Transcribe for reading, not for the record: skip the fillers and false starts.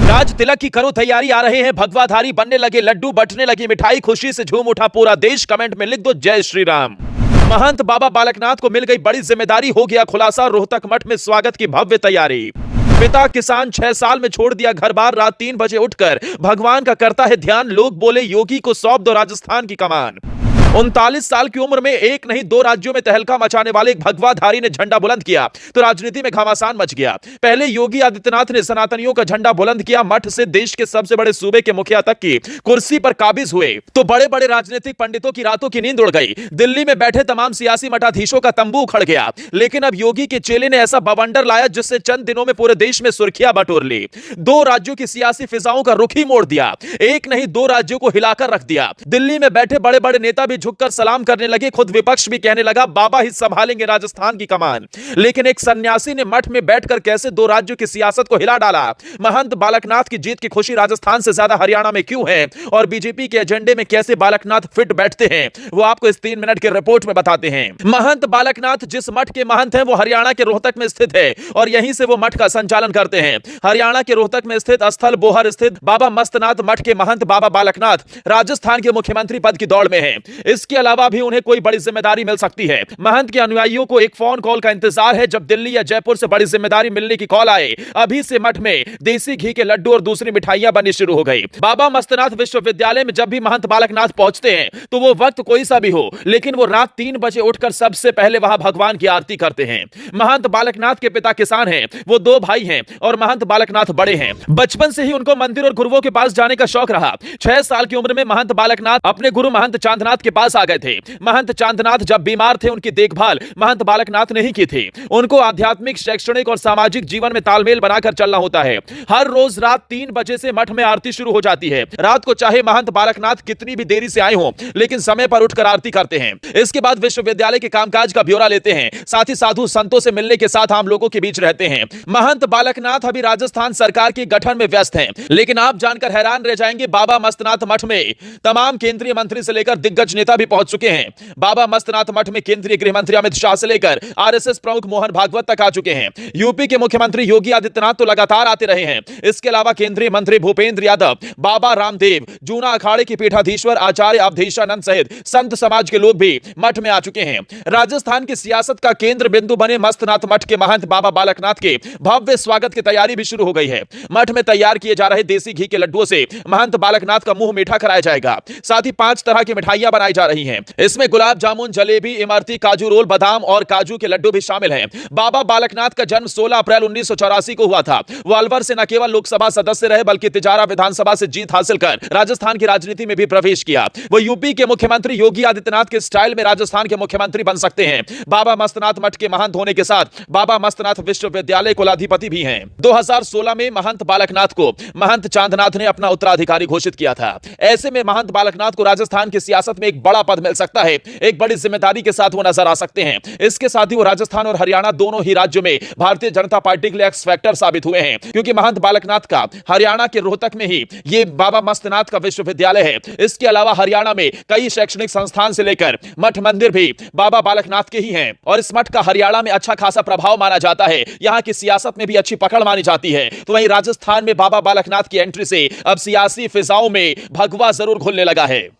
राज तिलक की करो तैयारी, आ रहे हैं भगवाधारी, बनने लगे लड्डू, बंटने लगी मिठाई, खुशी से झूम उठा पूरा देश। कमेंट में लिख दो जय श्री राम। महंत बाबा बालकनाथ को मिल गई बड़ी जिम्मेदारी, हो गया खुलासा, रोहतक मठ में स्वागत की भव्य तैयारी। पिता किसान, 6 साल में छोड़ दिया घर बार, रात 3 बजे उठकर भगवान का करता है ध्यान, लोग बोले योगी को सौंप दो राजस्थान की कमान। 39 साल की उम्र में एक नहीं 2 राज्यों में तहलका मचाने वाले एक भगवाधारी ने झंडा बुलंद किया तो राजनीति में घमासान मच गया। पहले योगी आदित्यनाथ ने सनातनियों का झंडा बुलंद किया, मठ से देश के सबसे बड़े सूबे के मुखिया तक की कुर्सी पर काबिज हुए तो बड़े बड़े राजनीतिक पंडितों की रातों की नींद उड़ गई। दिल्ली में बैठे तमाम सियासी मठाधीशों का तंबू उखड़ गया। लेकिन अब योगी के चेले ने ऐसा बवंडर लाया जिससे चंद दिनों में पूरे देश में सुर्खियां बटोर ली। 2 राज्यों की सियासी फिजाओं का रुख ही मोड़ दिया, एक नहीं 2 राज्यों को हिलाकर रख दिया। दिल्ली में बैठे बड़े बड़े नेता भी झुककर सलाम करने लगे, खुद विपक्ष भी कहने लगा बाबा ही संभालेंगे राजस्थान की कमान। लेकिन एक सन्यासी ने मठ में बैठकर कैसे 2 राज्यों की सियासत को हिला डाला। महंत बालकनाथ की जीत की खुशी राजस्थान से ज्यादा हरियाणा में क्यों है और बीजेपी के एजेंडे में कैसे बालकनाथ फिट बैठते हैं, वो आपको इस 3 मिनट के रिपोर्ट में बताते हैं। महंत बालकनाथ जिस मठ के महंत हैं वो हरियाणा के रोहतक में स्थित है और यहीं से वो मठ का संचालन करते हैं। हरियाणा के रोहतक में स्थित स्थल बोहर स्थित बाबा मस्तनाथ मठ के महंत बाबा बालकनाथ राजस्थान के मुख्यमंत्री पद की दौड़ में हैं। इसके अलावा भी उन्हें कोई बड़ी जिम्मेदारी मिल सकती है। महंत के अनुयायियों को एक फोन कॉल का इंतजार है, जब दिल्ली या जयपुर से बड़ी जिम्मेदारी मिलने की कॉल आए। अभी से मठ में देसी घी के लड्डू और दूसरी मिठाइयां बननी शुरू हो गई। बाबा मस्तनाथ विश्वविद्यालय में जब भी महंत बालकनाथ पहुंचते हैं तो वो वक्त कोई सा भी हो, लेकिन वो रात 3 बजे उठकर सबसे पहले वहां भगवान की आरती करते हैं। महंत बालकनाथ के पिता किसान हैं, वो 2 भाई हैं और महंत बालकनाथ बड़े हैं। बचपन से ही उनको मंदिर और गुरुओं के पास जाने का शौक रहा। 6 साल की उम्र में महंत बालकनाथ अपने गुरु महंत चांदनाथ के पास आ गए थे। महंत चांदनाथ जब बीमार थे उनकी देखभाल महंत बालकनाथ ने ही की थी। उनको आध्यात्मिक, शैक्षणिक और सामाजिक जीवन में तालमेल बनाकर चलना होता है। हर रोज रात 3 बजे से मठ में आरती शुरू हो जाती है। रात को चाहे महंत बालकनाथ कितनी भी देरी से आए हों, लेकिन समय पर उठकर आरती करते हैं। इसके बाद विश्वविद्यालय के कामकाज का ब्यौरा लेते हैं, साथ ही साधु संतों से मिलने के साथ आम लोगों के बीच रहते हैं। महंत बालकनाथ अभी राजस्थान सरकार के गठन में व्यस्त हैं, लेकिन आप जानकर हैरान रह जाएंगे, बाबा मस्तनाथ मठ में तमाम केंद्रीय मंत्री से लेकर दिग्गज नेता भी पहुंच चुके हैं। बाबा मस्तनाथ मठ में केंद्रीय गृह मंत्री अमित शाह से लेकर आरएसएस प्रमुख मोहन भागवत तक आ चुके हैं। यूपी के मुख्यमंत्री योगी आदित्यनाथ तो लगातार आते रहे हैं। इसके अलावा केंद्रीय मंत्री भूपेंद्र यादव, बाबा रामदेव, जूना अखाड़े के पीठाधीश्वर आचार्य अवधेशानंद सहित संत समाज के लोग भी मठ में आ चुके हैं। राजस्थान की सियासत का केंद्र बिंदु बने मस्तनाथ मठ के महंत बाबा बालकनाथ के भव्य स्वागत की तैयारी भी शुरू हो गई है। मठ में तैयार किए जा रहे देसी घी के लड्डुओं से महंत बालकनाथ का मुंह मीठा कराया जाएगा। साथ ही 5 तरह की मिठाइयां बनाई जा रही हैं। इसमें गुलाब जामुन, जलेबी, इमरती, काजू रोल, बादाम और काजू के लड्डू भी शामिल हैं। बाबा बालकनाथ का जन्म 16 अप्रैल 1984 को हुआ था। वो अलवर से न केवल लोकसभा सदस्य रहे बल्कि तिजारा विधानसभा से जीत हासिल कर राजस्थान की राजनीति में भी प्रवेश किया। वो यूपी के मुख्यमंत्री योगी आदित्यनाथ के स्टाइल में राजस्थान के मुख्यमंत्री बन सकते हैं। बाबा मस्तनाथ मठ के महंत होने के साथ बाबा मस्तनाथ विश्वविद्यालय कुलाधिपति भी हैं। 2016 में महंत बालकनाथ को महंत चांदनाथ ने अपना उत्तराधिकारी घोषित किया था। ऐसे में महंत बालकनाथ को राजस्थान की सियासत में एक बड़ा पद मिल सकता है, एक बड़ी जिम्मेदारी के साथ वो नजर आ सकते हैं। इसके साथ ही वो राजस्थान और हरियाणा दोनों ही राज्यों में भारतीय जनता पार्टी के लिए एक्स फैक्टर साबित हुए हैं, क्योंकि महंत बालकनाथ का हरियाणा के रोहतक में ही ये बाबा मस्तनाथ का विश्वविद्यालय है। इसके अलावा हरियाणा में कई शैक्षणिक संस्थान से लेकर मठ मंदिर भी बाबा बालकनाथ के ही हैं और इस मठ का हरियाणा में अच्छा खासा प्रभाव माना जाता है। यहाँ की सियासत में भी अच्छी पकड़ मानी जाती है। तो वहीं राजस्थान में बाबा बालकनाथ की एंट्री से अब सियासी फिजाओं में भगवा जरूर घुलने लगा है।